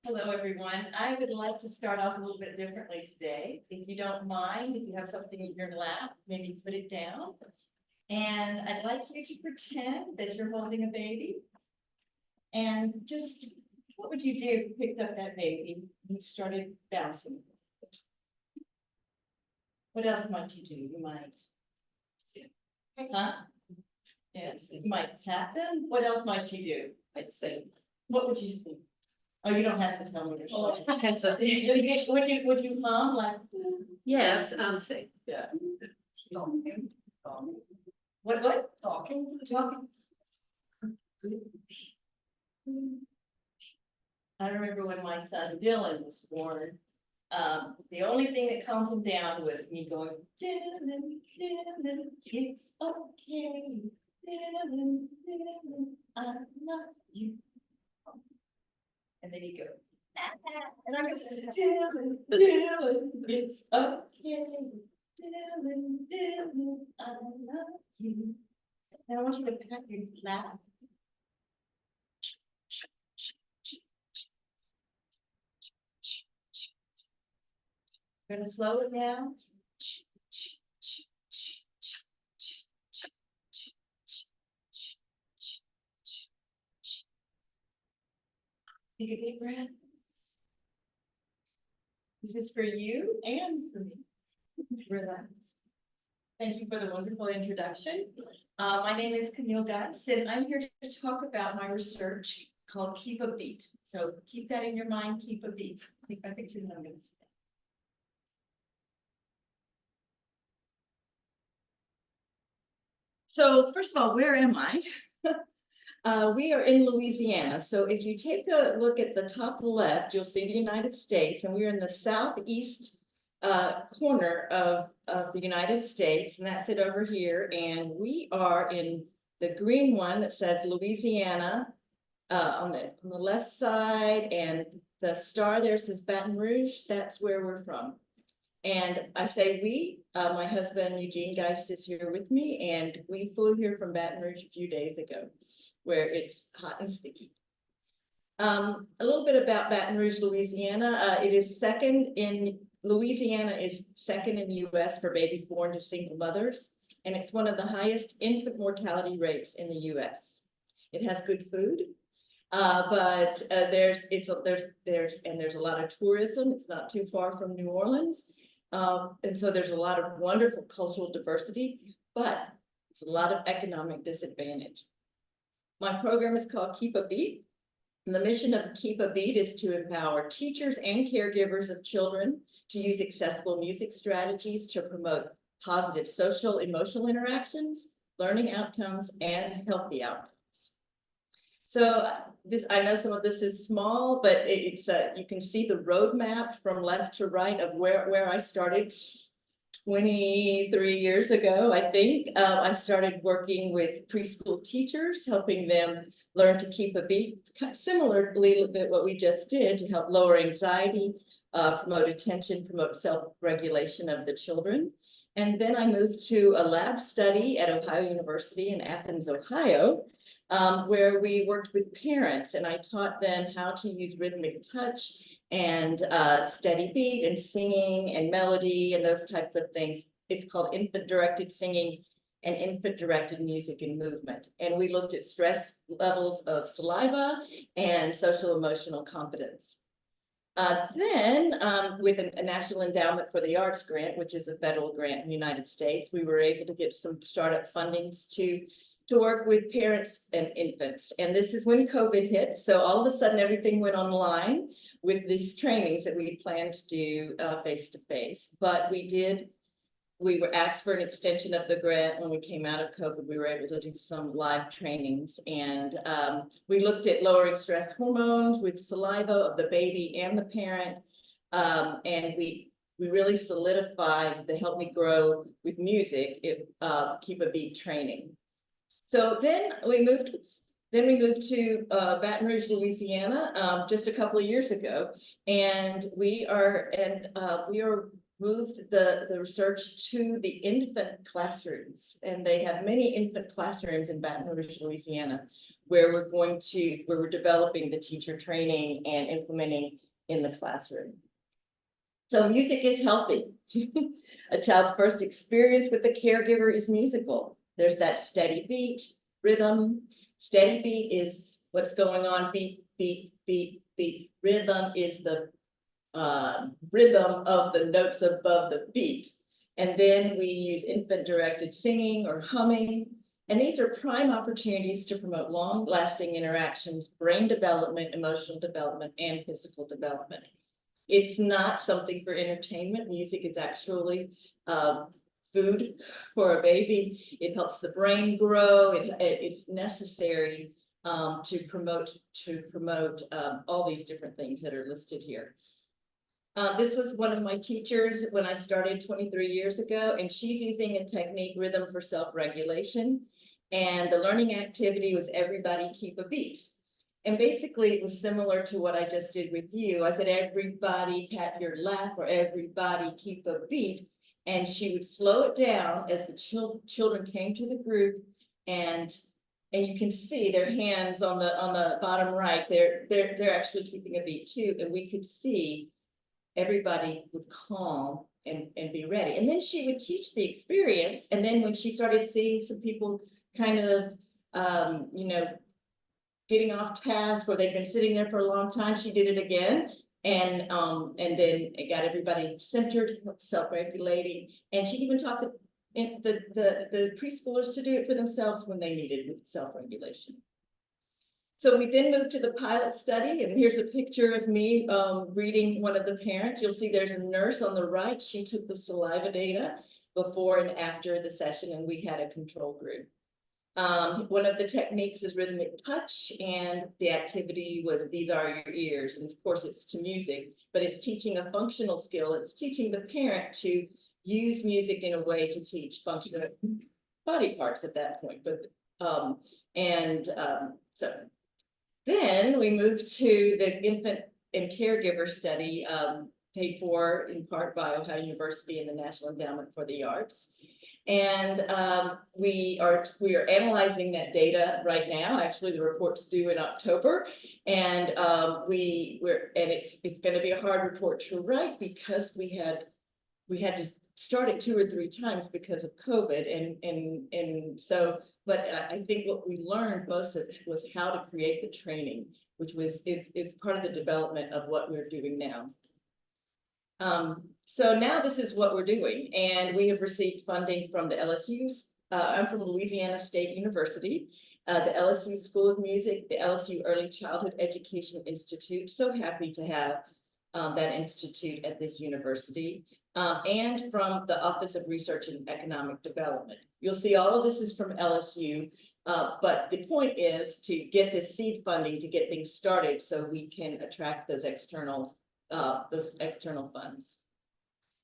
Hello, everyone. I would like to start off a little bit differently today. If you don't mind, if you have something in your lap, maybe put it down. And I'd like you to pretend that you're holding a baby. And just, what would you do if you picked up that baby and you started bouncing? What else might you do? You might sit. Huh? Yes, you might pat them. What else might you do? I'd say. What would you say? Oh, you don't have to tell me. Oh, depends on. Would you hum like? Yes, say. Yeah. Talking. What? Talking. Talking. I remember when my son Dylan was born. The only thing that calmed him down was me going, Dylan, Dylan, it's okay. Dylan, Dylan, I love you. And then he'd go, and I go, Dylan, Dylan, it's okay. Dylan, Dylan, I love you. And I want you to pat your lap. We're gonna slow it down. Take a deep breath. This is for you and for me. Relax. Thank you for the wonderful introduction. My name is Kamile Geist, and I'm here to talk about my research called Keep a Beat. So keep that in your mind, keep a beat. I think you know what I'm going to say. So first of all, where am I? We are in Louisiana. So if you take a look at the top left, you'll see the United States, and we're in the southeast corner of the United States, and that's it over here. And we are in the green one that says Louisiana on the left side, and the star there says Baton Rouge. That's where we're from. And I say we, my husband Eugene Geist is here with me, and we flew here from Baton Rouge a few days ago, where it's hot and sticky. A little bit about Baton Rouge, Louisiana. Louisiana is second in the US for babies born to single mothers, and it's one of the highest infant mortality rates in the US. It has good food, but there's a lot of tourism. It's not too far from New Orleans. And so there's a lot of wonderful cultural diversity, but it's a lot of economic disadvantage. My program is called Keep a Beat. And the mission of Keep a Beat is to empower teachers and caregivers of children to use accessible music strategies to promote positive social, emotional interactions, learning outcomes, and healthy outcomes. So I know some of this is small, but it's you can see the roadmap from left to right of where I started 23 years ago, I think. I started working with preschool teachers, helping them learn to keep a beat, similarly to what we just did, to help lower anxiety, promote attention, promote self-regulation of the children. And then I moved to a lab study at Ohio University in Athens, Ohio, where we worked with parents, and I taught them how to use rhythmic touch and steady beat and singing and melody and those types of things. It's called infant-directed singing and infant-directed music and movement. And we looked at stress levels of saliva and social emotional competence. Then with a National Endowment for the Arts grant, which is a federal grant in the United States, we were able to get some startup fundings to work with parents and infants. And this is when COVID hit. So all of a sudden, everything went online with these trainings that we planned to do face-to-face. But we were asked for an extension of the grant when we came out of COVID. We were able to do some live trainings. And we looked at lowering stress hormones with saliva of the baby and the parent. And we really solidified the Help Me Grow with Music, Keep a Beat training. So then we moved to Baton Rouge, Louisiana, just a couple of years ago, and we moved the research to the infant classrooms, and they have many infant classrooms in Baton Rouge, Louisiana, where we're developing the teacher training and implementing in the classroom. So music is healthy. A child's first experience with the caregiver is musical. There's that steady beat, rhythm. Steady beat is what's going on, beat, beat, beat, beat. Rhythm is the rhythm of the notes above the beat. And then we use infant-directed singing or humming. And these are prime opportunities to promote long-lasting interactions, brain development, emotional development, and physical development. It's not something for entertainment. Music is actually food for a baby. It helps the brain grow. It's necessary to promote all these different things that are listed here. This was one of my teachers when I started 23 years ago, and she's using a technique, rhythm for self-regulation. And the learning activity was everybody keep a beat. And basically it was similar to what I just did with you. I said, everybody pat your lap, or everybody keep a beat. And she would slow it down as the children came to the group, and you can see their hands on the bottom right, they're actually keeping a beat too. And we could see everybody would calm and be ready. And then she would teach the experience. And then when she started seeing some people kind of, you know, getting off task, or they've been sitting there for a long time, she did it again. And then it got everybody centered, self-regulating. And she even taught the preschoolers to do it for themselves when they needed with self-regulation. So we then moved to the pilot study, and here's a picture of me reading one of the parents. You'll see there's a nurse on the right. She took the saliva data before and after the session, and we had a control group. One of the techniques is rhythmic touch, and the activity was, these are your ears. And of course it's to music, but it's teaching a functional skill. It's teaching the parent to use music in a way to teach functional body parts at that point. But so then we moved to the infant and caregiver study, paid for in part by Ohio University and the National Endowment for the Arts. And we are analyzing that data right now. Actually, the report's due in October, and it's going to be a hard report to write because we had to start it 2 or 3 times because of COVID, and so. But I think what we learned most of it was how to create the training, which is part of the development of what we're doing now. So now this is what we're doing, and we have received funding from the LSU's. I'm from Louisiana State University, the LSU School of Music, the LSU Early Childhood Education Institute. So happy to have that institute at this university, and from the Office of Research and Economic Development. You'll see all of this is from LSU, but the point is to get this seed funding to get things started so we can attract those external funds.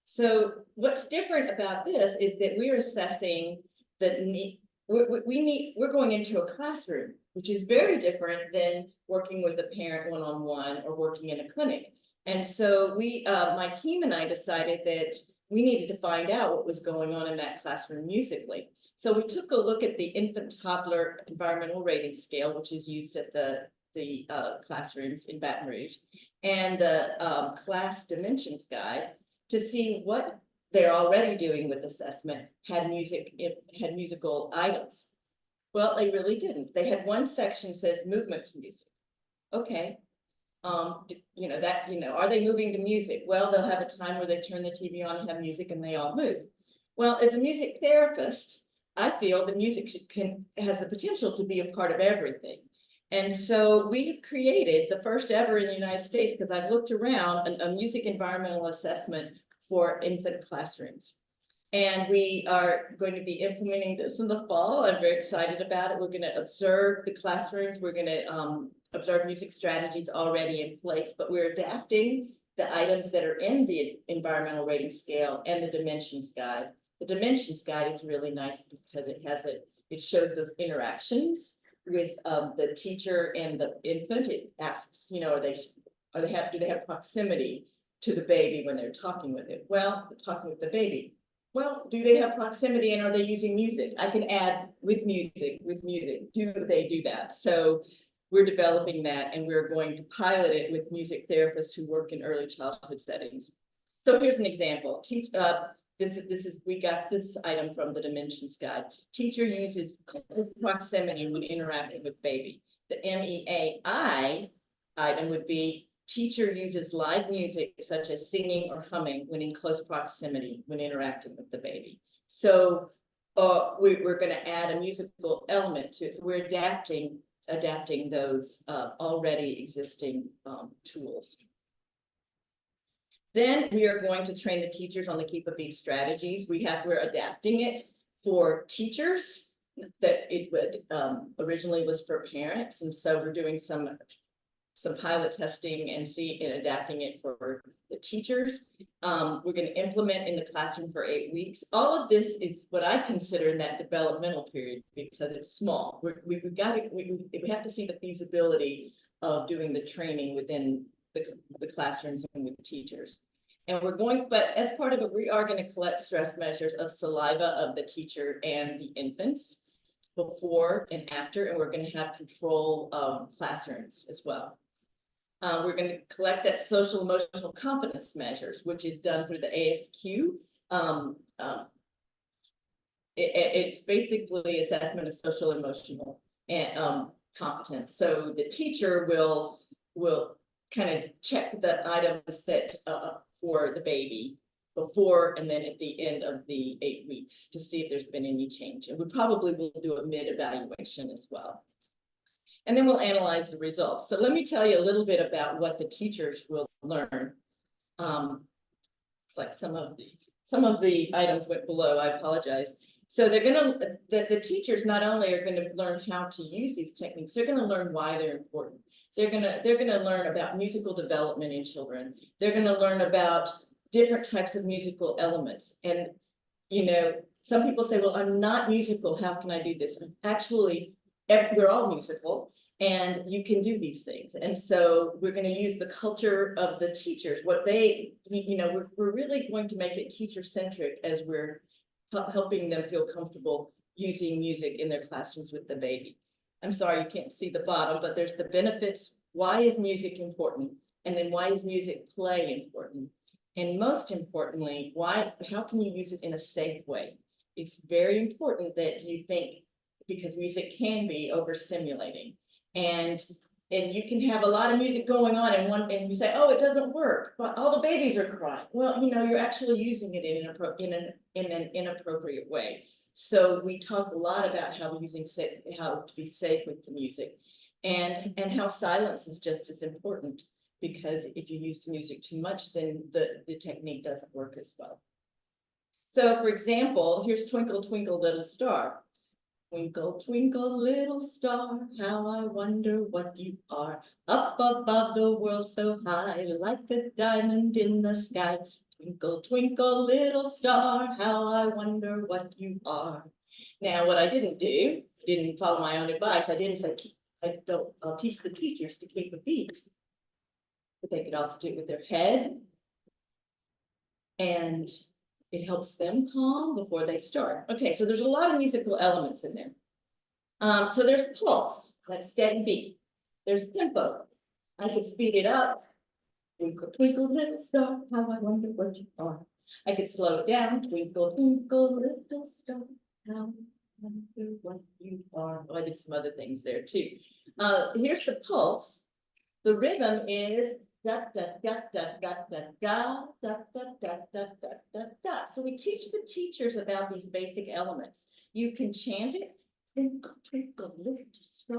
So what's different about this is that we're assessing the need. We're going into a classroom, which is very different than working with a parent one-on-one or working in a clinic. And so my team and I decided that we needed to find out what was going on in that classroom musically. So we took a look at the infant toddler environmental rating scale, which is used at the classrooms in Baton Rouge, and the class dimensions guide to see what they're already doing with assessment had musical items. Well, they really didn't. They had one section says movement to music. Okay. Are they moving to music? Well, they'll have a time where they turn the TV on and have music and they all move. Well, as a music therapist, I feel the music has the potential to be a part of everything. And so we have created the first ever in the United States, because I've looked around, a music environmental assessment for infant classrooms. And we are going to be implementing this in the fall. I'm very excited about it. We're going to observe the classrooms. We're going to observe music strategies already in place, but we're adapting the items that are in the environmental rating scale and the dimensions guide. The dimensions guide is really nice because it shows those interactions with the teacher and the infant. It asks, do they have proximity to the baby when they're talking with it? Well, talking with the baby. Well, do they have proximity and are they using music? I can add with music, do they do that? So we're developing that and we're going to pilot it with music therapists who work in early childhood settings. So here's an example. We got this item from the Dimensions Guide. Teacher uses proximity when interacting with baby. The MEAI item would be teacher uses live music such as singing or humming when in close proximity when interacting with the baby. So we're going to add a musical element to it. So we're adapting those already existing tools. Then we are going to train the teachers on the Keep a Beat strategies. We're adapting it for teachers that it would originally was for parents. And so we're doing some pilot testing and adapting it for the teachers. We're going to implement in the classroom for 8 weeks. All of this is what I consider in that developmental period because it's small. We have to see the feasibility of doing the training within the classrooms and with the teachers. And but as part of it, we are going to collect stress measures of saliva of the teacher and the infants before and after, and we're going to have control classrooms as well. We're going to collect that social emotional competence measures, which is done through the ASQ. It's basically assessment of social emotional and competence. So the teacher will kind of check the items that for the baby before and then at the end of the 8 weeks to see if there's been any change. And we probably will do a mid-evaluation as well. And then we'll analyze the results. So let me tell you a little bit about what the teachers will learn. It's like some of the items went below, I apologize. So they're gonna, the teachers not only are gonna learn how to use these techniques, they're gonna learn why they're important. They're gonna learn about musical development in children. They're gonna learn about different types of musical elements. And, you know, some people say, well, I'm not musical, how can I do this? Actually, we're all musical and you can do these things. And so we're going to use the culture of the teachers, what they, you know, we're really going to make it teacher centric as we're helping them feel comfortable using music in their classrooms with the baby. I'm sorry, you can't see the bottom, but there's the benefits. Why is music important? And then why is music play important? And most importantly, how can you use it in a safe way? It's very important that you think, because music can be overstimulating. And you can have a lot of music going on and you say, oh, it doesn't work, but all the babies are crying. Well, you know, you're actually using it in an inappropriate way. So we talk a lot about how to be safe with the music and how silence is just as important, because if you use music too much, then the technique doesn't work as well. So for example, here's Twinkle, Twinkle, Little Star. Twinkle, twinkle, little star, how I wonder what you are. Up above the world so high, like a diamond in the sky. Twinkle, twinkle, little star, how I wonder what you are. Now, what I didn't follow my own advice. I didn't say, I'll teach the teachers to keep a beat. But they could also do it with their head. And it helps them calm before they start. Okay, so there's a lot of musical elements in there. So there's pulse, that's steady beat. There's tempo. I could speed it up. Twinkle, twinkle, little star, how I wonder what you are. I could slow it down. Twinkle, twinkle, little star, how I wonder what you are. Oh, I did some other things there too. Here's the pulse. The rhythm is da da da da da da da da da da da da da da. So we teach the teachers about these basic elements. You can chant it. Twinkle, twinkle, little star,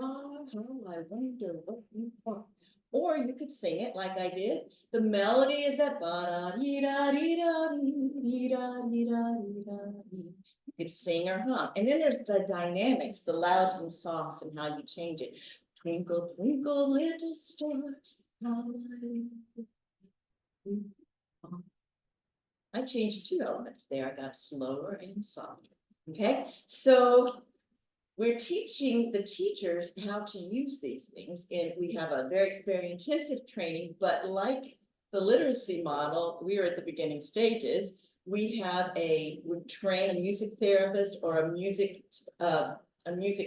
how I wonder what you are. Or you could sing it like I did. The melody is at ba da dee da dee da dee da dee da dee da dee. You could sing or hum. And then there's the dynamics, the louds and softs, and how you change it. Twinkle, twinkle, little star. I changed 2 elements there. I got slower and softer. Okay, so we're teaching the teachers how to use these things, and we have a very, very intensive training. But like the literacy model, we are at the beginning stages. we train a music therapist or a music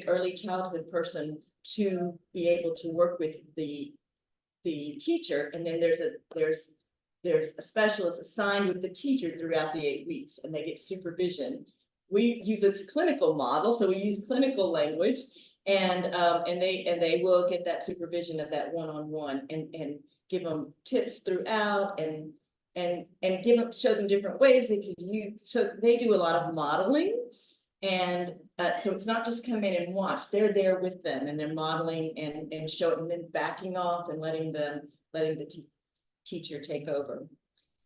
early childhood person to be able to work with the teacher, and then there's a specialist assigned with the teacher throughout the 8 weeks, and they get supervision. We use its clinical model, so we use clinical language, and they will get that supervision of that one-on-one, and give them tips throughout, and show them different ways they could use. So they do a lot of modeling, and so it's not just come in and watch. They're there with them, and they're modeling and showing, and then backing off and letting the teacher take over.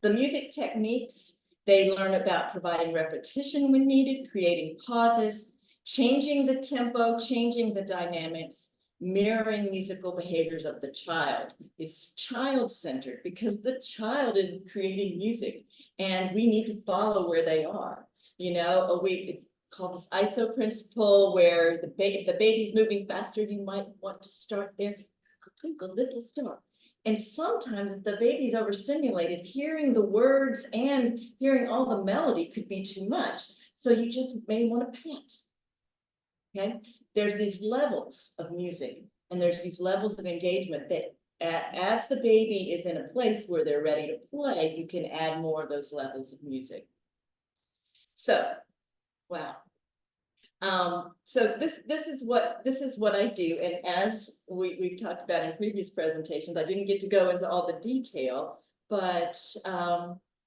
The music techniques, they learn about providing repetition when needed, creating pauses, changing the tempo, changing the dynamics, mirroring musical behaviors of the child. It's child-centered because the child is creating music, and we need to follow where they are. You know, it's called this ISO principle, where if the baby's moving faster, you might want to start there, twinkle little star. And sometimes if the baby's overstimulated, hearing the words and hearing all the melody could be too much. So you just may want to pant. Okay, there's these levels of music, and there's these levels of engagement that as the baby is in a place where they're ready to play, you can add more of those levels of music. So, wow. So this is what I do, and as we've talked about in previous presentations, I didn't get to go into all the detail, but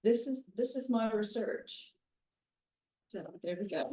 this is my research. So there we go.